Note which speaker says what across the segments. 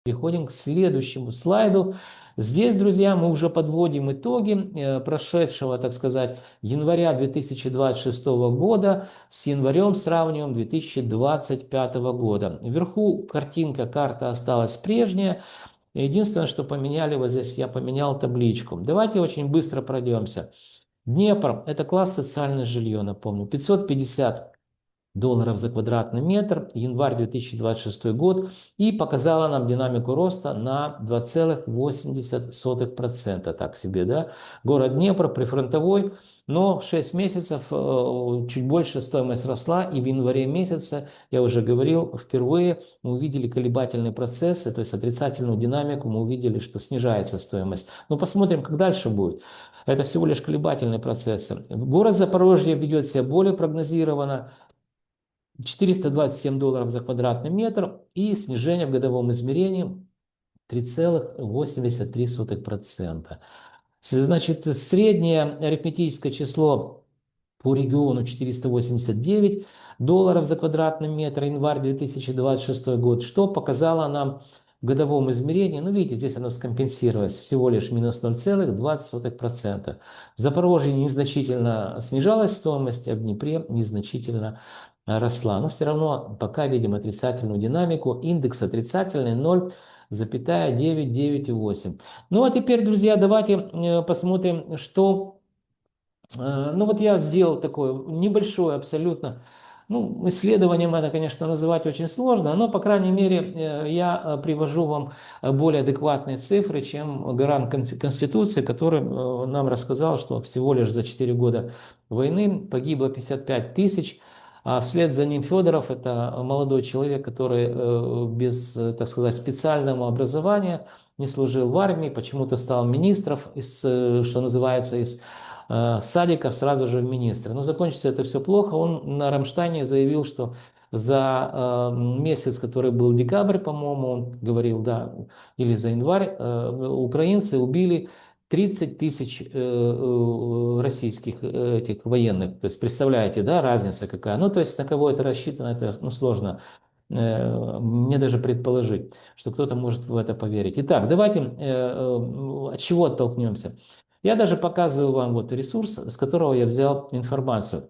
Speaker 1: Переходим к следующему слайду. Здесь, друзья, мы уже подводим итоги прошедшего, так сказать, января 2026 года с январем сравниваем 2025 года. Вверху картинка, карта осталась прежняя. Единственное, что поменяли, вот здесь я поменял табличку. Давайте очень быстро пройдемся. Днепр – это класс социальное жилье, напомню, 550 долларов за квадратный метр, январь 2026 год, и показала нам динамику роста на 2,8%. Так себе, да? Город Днепр, прифронтовой, но 6 месяцев чуть больше стоимость росла, и в январе месяце, я уже говорил, впервые мы увидели колебательные процессы, то есть отрицательную динамику, мы увидели, что снижается стоимость. Но посмотрим, как дальше будет. Это всего лишь колебательные процессы. Город Запорожье ведет себя более прогнозированно, 427 долларов за квадратный метр и снижение в годовом измерении 3,83%. Значит, среднее арифметическое число по региону 489 долларов за квадратный метр, январь 2026 год, что показало нам в годовом измерении, ну видите, здесь оно скомпенсировалось, всего лишь минус 0,20%. В Запорожье незначительно снижалась стоимость, а в Днепре незначительно росла. Но все равно пока видим отрицательную динамику, индекс отрицательный 0,998. Ну а теперь, друзья, давайте посмотрим, что ну вот я сделал такое небольшое абсолютно, ну, исследованием это, конечно, называть очень сложно, но, по крайней мере, я привожу вам более адекватные цифры, чем гарант Конституции, который нам рассказал, что всего лишь за 4 года войны погибло 55 тысяч, а вслед за ним Федоров, это молодой человек, который без, так сказать, специального образования, не служил в армии, почему-то стал министром, что называется, из садиков сразу же в министры. Но закончится это все плохо. Он на Рамштайне заявил, что за месяц, который был декабрь, по-моему, он говорил, да, или за январь, украинцы убили 30 тысяч российских этих военных. То есть, представляете, да, разница какая. Ну, то есть, на кого это рассчитано, это ну, сложно мне даже предположить, что кто-то может в это поверить. Итак, давайте от чего оттолкнемся. Я даже показываю вам вот ресурс, с которого я взял информацию.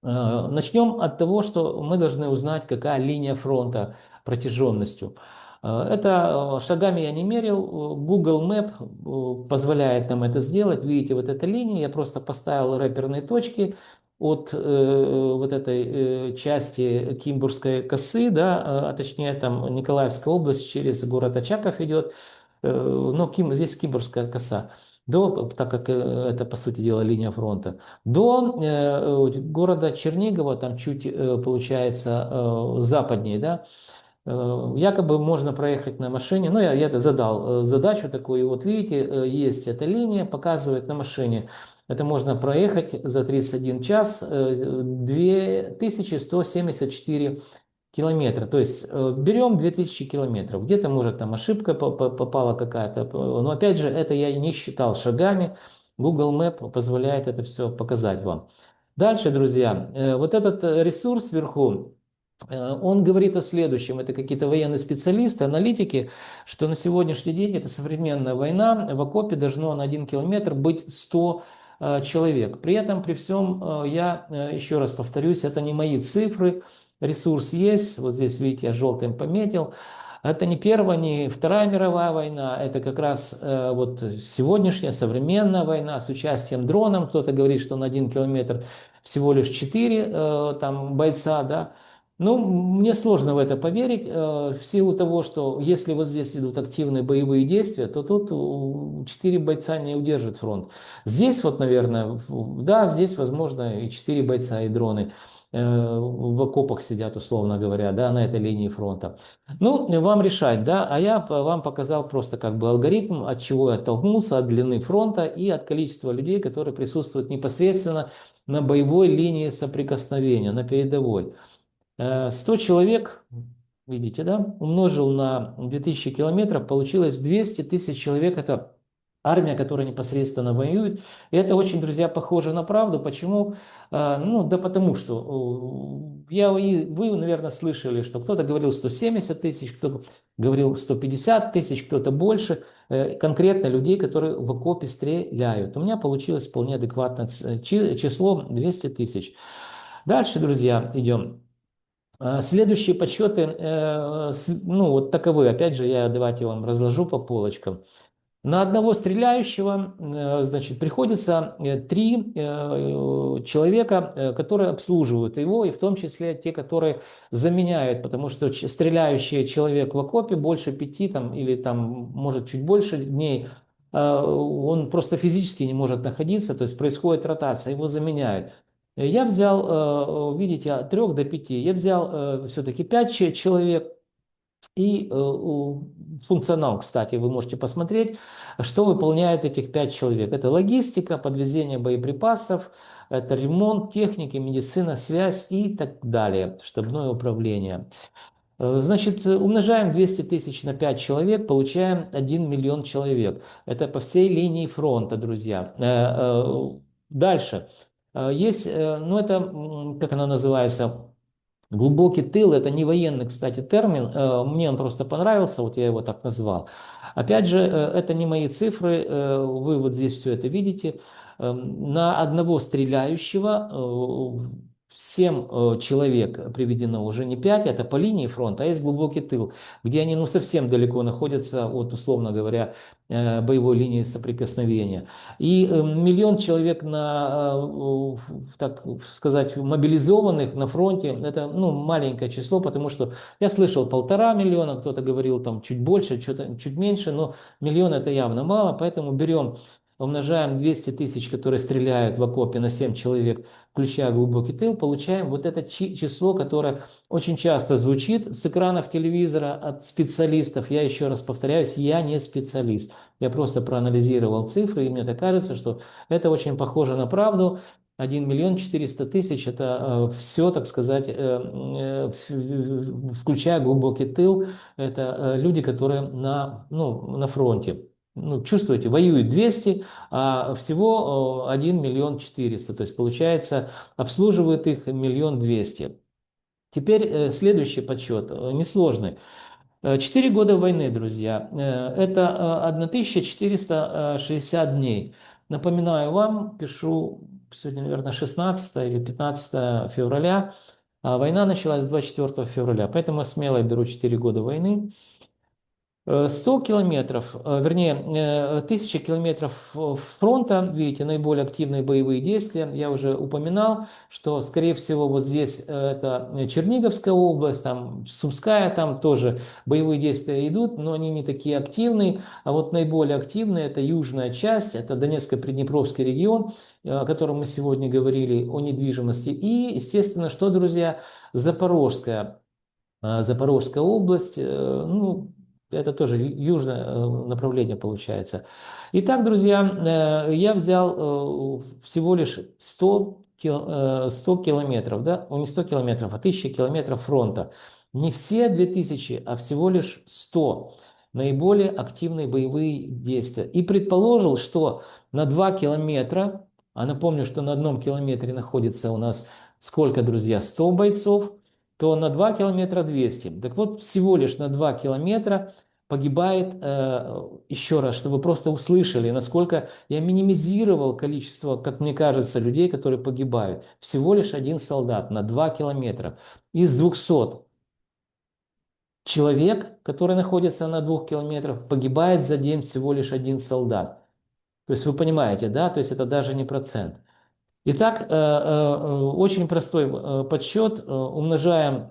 Speaker 1: Начнем от того, что мы должны узнать, какая линия фронта протяженностью. Это шагами я не мерил. Google Map позволяет нам это сделать. Видите, вот эта линия, я просто поставил рэперные точки от вот этой части Кимбургской косы, да, а точнее там Николаевская область через город Очаков идет, но здесь Кимбургская коса так как это, по сути дела, линия фронта, до города Чернигова, там чуть, получается, западнее, да, якобы можно проехать на машине, ну, я задал задачу такую, и вот видите, есть эта линия, показывает на машине, это можно проехать за 31 час 2174 километра. То есть берем 2000 километров. Где-то, может, там ошибка попала какая-то. Но опять же, это я не считал шагами. Google Map позволяет это все показать вам. Дальше, друзья, вот этот ресурс вверху, он говорит о следующем. Это какие-то военные специалисты, аналитики, что на сегодняшний день это современная война. В окопе должно на 1 километр быть 100 человек. При этом, при всем, я еще раз повторюсь, это не мои цифры. Ресурс есть, вот здесь, видите, я желтым пометил. Это не Первая, не Вторая мировая война, это как раз вот сегодняшняя современная война с участием дронов. Кто-то говорит, что на 1 километр всего лишь 4 там, бойца, да. Ну, мне сложно в это поверить, в силу того, что если вот здесь идут активные боевые действия, то тут 4 бойца не удержит фронт. Здесь вот, наверное, да, здесь, возможно, и 4 бойца, и дроны в окопах сидят, условно говоря, да, на этой линии фронта. Ну, вам решать, да, а я вам показал просто как бы алгоритм, от чего я оттолкнулся, от длины фронта и от количества людей, которые присутствуют непосредственно на боевой линии соприкосновения, на передовой. 100 человек, видите, да, умножил на 2000 километров, получилось 200 тысяч человек, это армия, которая непосредственно воюет. И это очень, друзья, похоже на правду. Почему? Ну, да потому что вы, наверное, слышали, что кто-то говорил 170 тысяч, кто-то говорил 150 тысяч, кто-то больше. Конкретно людей, которые в окопе стреляют. У меня получилось вполне адекватное число 200 тысяч. Дальше, друзья, идем. Следующие подсчеты, ну, вот таковы. Опять же, я давайте вам разложу по полочкам. На одного стреляющего, значит, приходится три человека, которые обслуживают его, и в том числе те, которые заменяют, потому что стреляющий человек в окопе больше 5 там, или там, может чуть больше дней, он просто физически не может находиться, то есть происходит ротация, его заменяют. Я взял, видите, от 3 до 5, я взял все-таки 5 человек, и функционал, кстати, вы можете посмотреть, что выполняет этих 5 человек. Это логистика, подвезение боеприпасов, это ремонт техники, медицина, связь и так далее, штабное управление. Значит, умножаем 200 тысяч на 5 человек, получаем 1 миллион человек. Это по всей линии фронта, друзья. Дальше. Есть, ну это, как она называется, глубокий тыл — это не военный, кстати, термин. Мне он просто понравился, вот я его так назвал. Опять же, это не мои цифры, вы вот здесь все это видите. На одного стреляющего 7 человек приведено, уже не 5, это по линии фронта, а есть глубокий тыл, где они ну, совсем далеко находятся от, условно говоря, боевой линии соприкосновения. И миллион человек так сказать, мобилизованных на фронте, это ну, маленькое число, потому что я слышал 1,5 миллиона, кто-то говорил там чуть больше, что-то чуть меньше, но миллион это явно мало, поэтому берем, умножаем 200 тысяч, которые стреляют в окопе, на 7 человек, включая глубокий тыл, получаем вот это число, которое очень часто звучит с экранов телевизора от специалистов. Я еще раз повторяюсь, я не специалист. Я просто проанализировал цифры, и мне так кажется, что это очень похоже на правду. 1 миллион 400 тысяч — это все, так сказать, включая глубокий тыл, это люди, которые ну, на фронте. Ну, чувствуете, воюют 200, а всего 1 миллион 400. То есть, получается, обслуживают их 1 200 000. Теперь следующий подсчет, несложный. 4 года войны, друзья, это 1460 дней. Напоминаю вам, пишу сегодня, наверное, 16 или 15 февраля, а война началась 24 февраля, поэтому я смело беру 4 года войны. 100 километров, вернее, 1000 километров фронта, видите, наиболее активные боевые действия. Я уже упоминал, что, скорее всего, вот здесь это Черниговская область, там Сумская, там тоже боевые действия идут, но они не такие активные. А вот наиболее активные — это южная часть, это Донецко-Приднепровский регион, о котором мы сегодня говорили, о недвижимости. И, естественно, что, друзья, Запорожская область, ну, это тоже южное направление получается. Итак, друзья, я взял всего лишь 100 километров, да, не 100 километров, а 1000 километров фронта. Не все 2000, а всего лишь 100 наиболее активные боевые действия. И предположил, что на 2 километра, а напомню, что на 1 километре находится у нас сколько, друзья, 100 бойцов, то на 2 километра 200. Так вот, всего лишь на 2 километра погибает, еще раз, чтобы вы просто услышали, насколько я минимизировал количество, как мне кажется, людей, которые погибают. Всего лишь один солдат на 2 километра. Из 200 человек, которые находятся на 2 километрах, погибает за день всего лишь один солдат. То есть вы понимаете, да? То есть это даже не процент. Итак, очень простой подсчет. Умножаем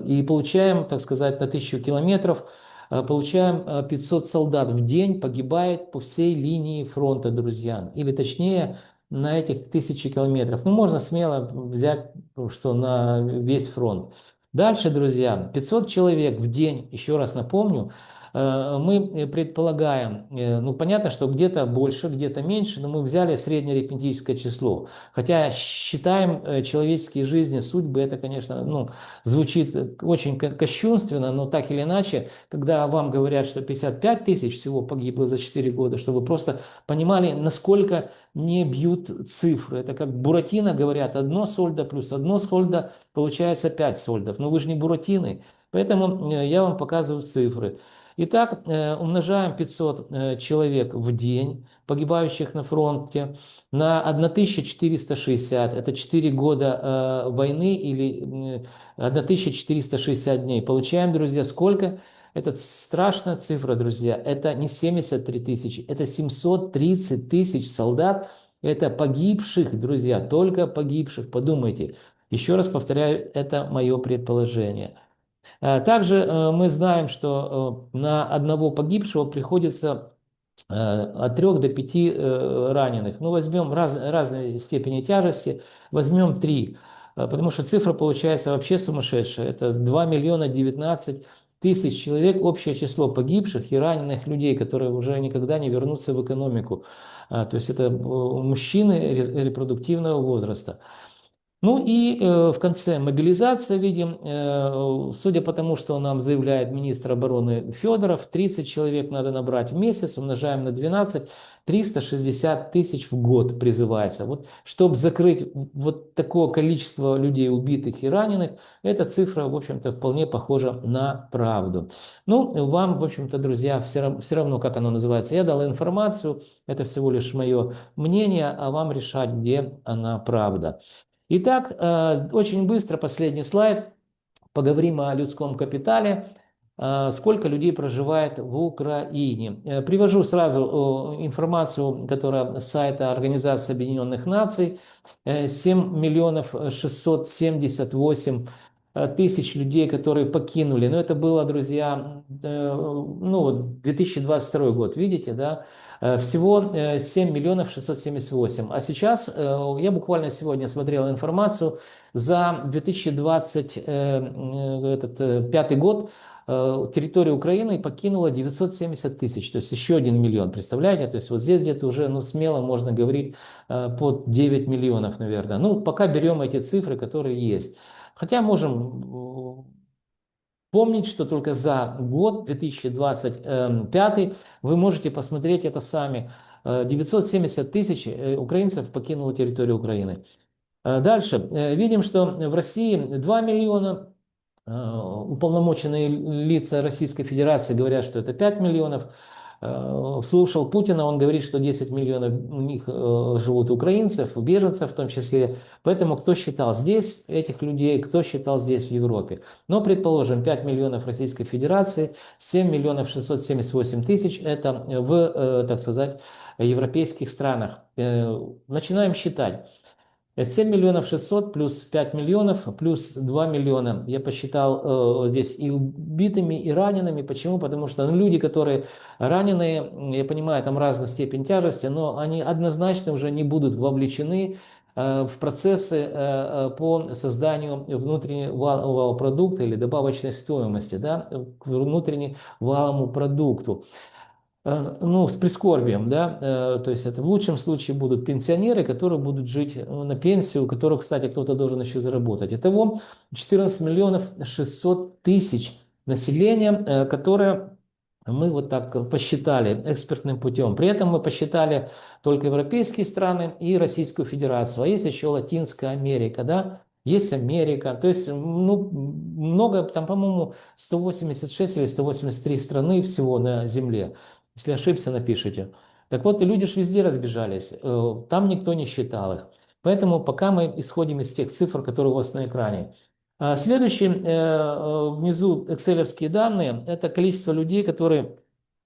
Speaker 1: и получаем, так сказать, на 1000 километров, получаем 500 солдат в день погибает по всей линии фронта, друзья. Или точнее, на этих 1000 километров. Ну, можно смело взять, что на весь фронт. Дальше, друзья, 500 человек в день, еще раз напомню, мы предполагаем, ну понятно, что где-то больше, где-то меньше, но мы взяли среднее арифметическое число. Хотя считаем человеческие жизни, судьбы, это, конечно, ну, звучит очень кощунственно, но так или иначе, когда вам говорят, что 55 тысяч всего погибло за 4 года, чтобы вы просто понимали, насколько не бьют цифры. Это как Буратино говорят, одно сольдо плюс одно сольдо получается 5 сольдов. Но вы же не Буратино, поэтому я вам показываю цифры. Итак, умножаем 500 человек в день, погибающих на фронте, на 1460, это 4 года войны или 1460 дней. Получаем, друзья, сколько? Это страшная цифра, друзья. Это не 73 тысячи, это 730 тысяч солдат. Это погибших, друзья, только погибших. Подумайте. Еще раз повторяю, это мое предположение. Также мы знаем, что на одного погибшего приходится от 3 до 5 раненых. Ну, возьмем разные степени тяжести, возьмем 3, потому что цифра получается вообще сумасшедшая. Это 2 миллиона 19 тысяч человек, общее число погибших и раненых людей, которые уже никогда не вернутся в экономику. То есть это мужчины репродуктивного возраста. Ну и в конце мобилизация видим, судя по тому, что нам заявляет министр обороны Федоров, 30 человек надо набрать в месяц, умножаем на 12, 360 тысяч в год призывается. Вот, чтобы закрыть вот такое количество людей убитых и раненых, эта цифра, в общем-то, вполне похожа на правду. Ну, вам, в общем-то, друзья, все равно, как оно называется, я дал информацию, это всего лишь мое мнение, а вам решать, где она правда. Итак, очень быстро последний слайд. Поговорим о людском капитале. Сколько людей проживает в Украине? Привожу сразу информацию, которая с сайта Организации Объединенных Наций. 7 миллионов 678 тысяч людей, которые покинули. Но это было, друзья, ну, 2022 год, видите, да? Всего 7 миллионов 678. А сейчас, я буквально сегодня смотрел информацию, за 2025 год территорию Украины покинуло 970 тысяч, то есть еще 1 миллион, представляете? То есть вот здесь где-то уже, ну, смело можно говорить под 9 миллионов, наверное. Ну, пока берем эти цифры, которые есть. Хотя можем помнить, что только за год 2025 вы можете посмотреть это сами. 970 тысяч украинцев покинуло территорию Украины. Дальше. Видим, что в России 2 миллиона. Уполномоченные лица Российской Федерации говорят, что это 5 миллионов. Слушал Путина, он говорит, что 10 миллионов у них живут украинцев, беженцев в том числе. Поэтому кто считал здесь этих людей, кто считал здесь в Европе. Но, предположим, 5 миллионов Российской Федерации, 7 миллионов 678 тысяч это в, так сказать, европейских странах. Начинаем считать. 7 миллионов 600 плюс 5 миллионов плюс 2 миллиона. Я посчитал здесь и убитыми, и ранеными. Почему? Потому что люди, которые раненые, я понимаю, там разная степень тяжести, но они однозначно уже не будут вовлечены в процессы по созданию внутреннего валового продукта или добавочной стоимости, да, к внутреннему валовому продукту. Ну, с прискорбием, да, то есть это в лучшем случае будут пенсионеры, которые будут жить на пенсию, у которых, кстати, кто-то должен еще заработать. Итого 14 миллионов 600 тысяч населения, которое мы вот так посчитали экспертным путем. При этом мы посчитали только европейские страны и Российскую Федерацию, а есть еще Латинская Америка, да, есть Америка, то есть, ну, много, там, по-моему, 186 или 183 страны всего на Земле. Если ошибся, напишите. Так вот, и люди же везде разбежались, там никто не считал их. Поэтому пока мы исходим из тех цифр, которые у вас на экране. Следующий, внизу экселевские данные, это количество людей, которые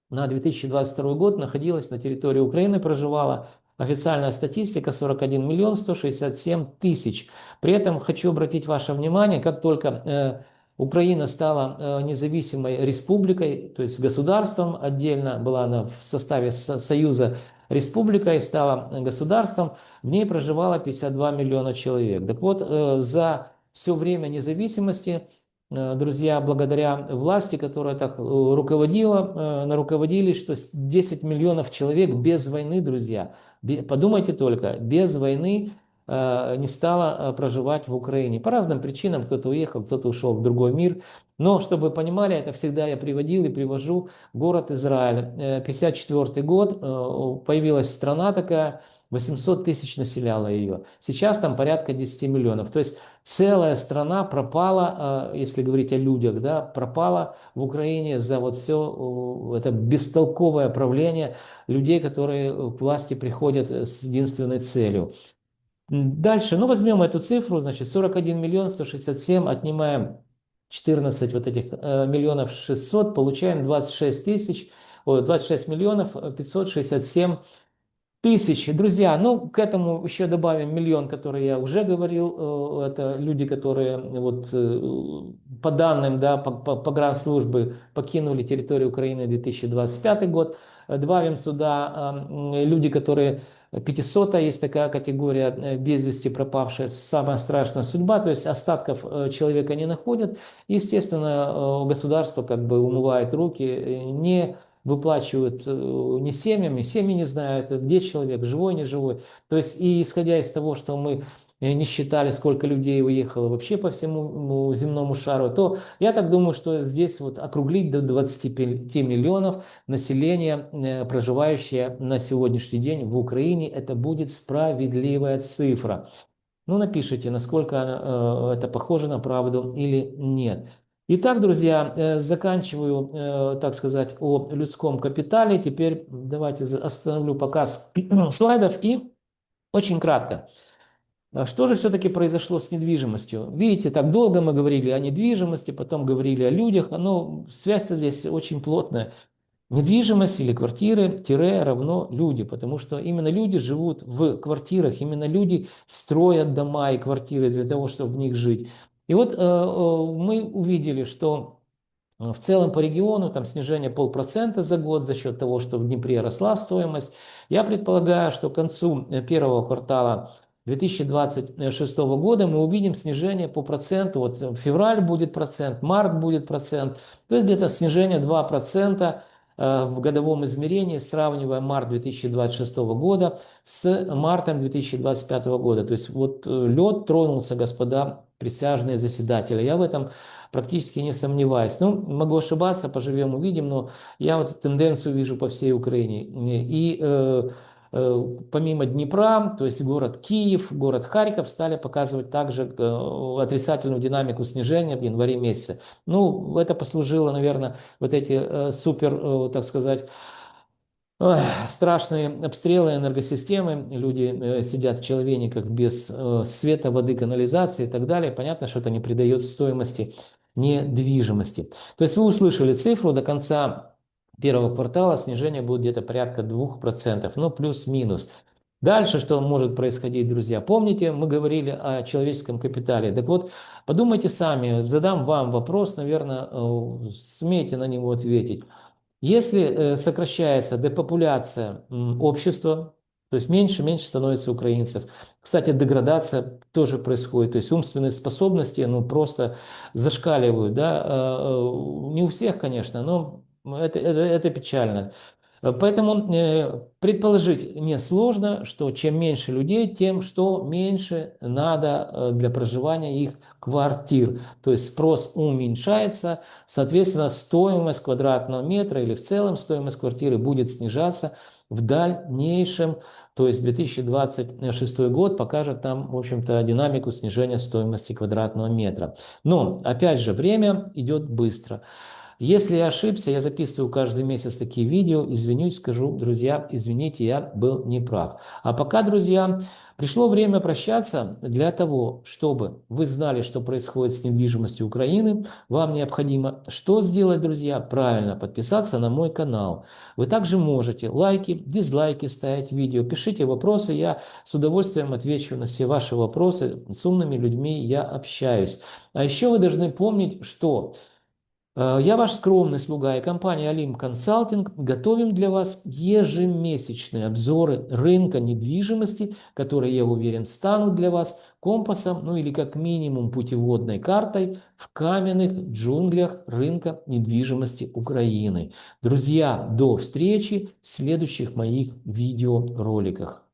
Speaker 1: на 2022 год находилось на территории Украины, проживало. Официальная статистика 41 миллион 167 тысяч. При этом хочу обратить ваше внимание, как только Украина стала независимой республикой, то есть государством отдельно, была она в составе Союза республика и стала государством, в ней проживало 52 миллиона человек. Так вот, за все время независимости друзья, благодаря власти, которая так руководили, что 10 миллионов человек без войны, друзья, подумайте только, без войны не стало проживать в Украине. По разным причинам, кто-то уехал, кто-то ушел в другой мир. Но, чтобы вы понимали, это всегда я приводил и привожу город Израиль. 1954 год, появилась страна такая, 800 тысяч населяла ее. Сейчас там порядка 10 миллионов. То есть целая страна пропала, если говорить о людях, да, пропала в Украине за вот все это бестолковое правление людей, которые к власти приходят с единственной целью. Дальше, ну возьмем эту цифру, значит 41 миллион 167, отнимаем 14 вот этих миллионов 600, получаем 26 тысяч, 26 миллионов 567 тысячи. Друзья, ну, к этому еще добавим миллион, который я уже говорил. Это люди, которые вот по данным, да, погранслужбы покинули территорию Украины 2025 год. Добавим сюда люди, которые 500 есть такая категория без вести пропавшая, самая страшная судьба, то есть остатков человека не находят. Естественно, государство как бы умывает руки, не выплачивают не семьями, семьи не знают, где человек, живой, не живой. То есть, и исходя из того, что мы не считали, сколько людей уехало вообще по всему земному шару, то я так думаю, что здесь вот округлить до 25 миллионов населения, проживающее на сегодняшний день в Украине, это будет справедливая цифра. Ну, напишите, насколько это похоже на правду или нет. Итак, друзья, заканчиваю, так сказать, о людском капитале. Теперь давайте остановлю показ слайдов и очень кратко. Что же все-таки произошло с недвижимостью? Видите, так долго мы говорили о недвижимости, потом говорили о людях, но связь-то здесь очень плотная. Недвижимость или квартиры тире равно люди, потому что именно люди живут в квартирах, именно люди строят дома и квартиры для того, чтобы в них жить. И вот мы увидели, что в целом по региону там снижение 0,5% за год за счет того, что в Днепре росла стоимость. Я предполагаю, что к концу первого квартала 2026 года мы увидим снижение по проценту. Вот февраль будет процент, март будет процент. То есть где-то снижение 2% в годовом измерении, сравнивая март 2026 года с мартом 2025 года. То есть вот лед тронулся, господа присяжные заседатели. Я в этом практически не сомневаюсь. Ну, могу ошибаться, поживем, увидим, но я вот тенденцию вижу по всей Украине. И помимо Днепра, то есть город Киев, город Харьков стали показывать также отрицательную динамику снижения в январе месяце. Ну, это послужило, наверное, вот эти супер, так сказать, страшные обстрелы энергосистемы, люди сидят в человейниках без света, воды, канализации и так далее. Понятно, что это не придает стоимости недвижимости. То есть вы услышали цифру, до конца первого квартала снижение будет где-то порядка 2%, ну плюс-минус. Дальше что может происходить, друзья? Помните, мы говорили о человеческом капитале. Так вот, подумайте сами, задам вам вопрос, наверное, сумеете на него ответить. Если сокращается депопуляция общества, то есть меньше становится украинцев. Кстати, деградация тоже происходит, то есть умственные способности ну, просто зашкаливают. Да? Не у всех, конечно, но это печально. Поэтому предположить несложно, что чем меньше людей, тем что меньше надо для проживания их квартир. То есть спрос уменьшается, соответственно, стоимость квадратного метра или в целом стоимость квартиры будет снижаться в дальнейшем. То есть 2026 год покажет нам, в общем-то, динамику снижения стоимости квадратного метра. Но, опять же, время идет быстро. Если я ошибся, я записываю каждый месяц такие видео, извинюсь, скажу, друзья, извините, я был неправ. А пока, друзья, пришло время прощаться. Для того, чтобы вы знали, что происходит с недвижимостью Украины, вам необходимо что сделать, друзья? Правильно, подписаться на мой канал. Вы также можете лайки, дизлайки ставить видео, пишите вопросы, я с удовольствием отвечу на все ваши вопросы. С умными людьми я общаюсь. А еще вы должны помнить, что Я ваш скромный слуга и компания Олимп Консалтинг готовим для вас ежемесячные обзоры рынка недвижимости, которые, я уверен, станут для вас компасом, ну или как минимум путеводной картой в каменных джунглях рынка недвижимости Украины. Друзья, до встречи в следующих моих видеороликах.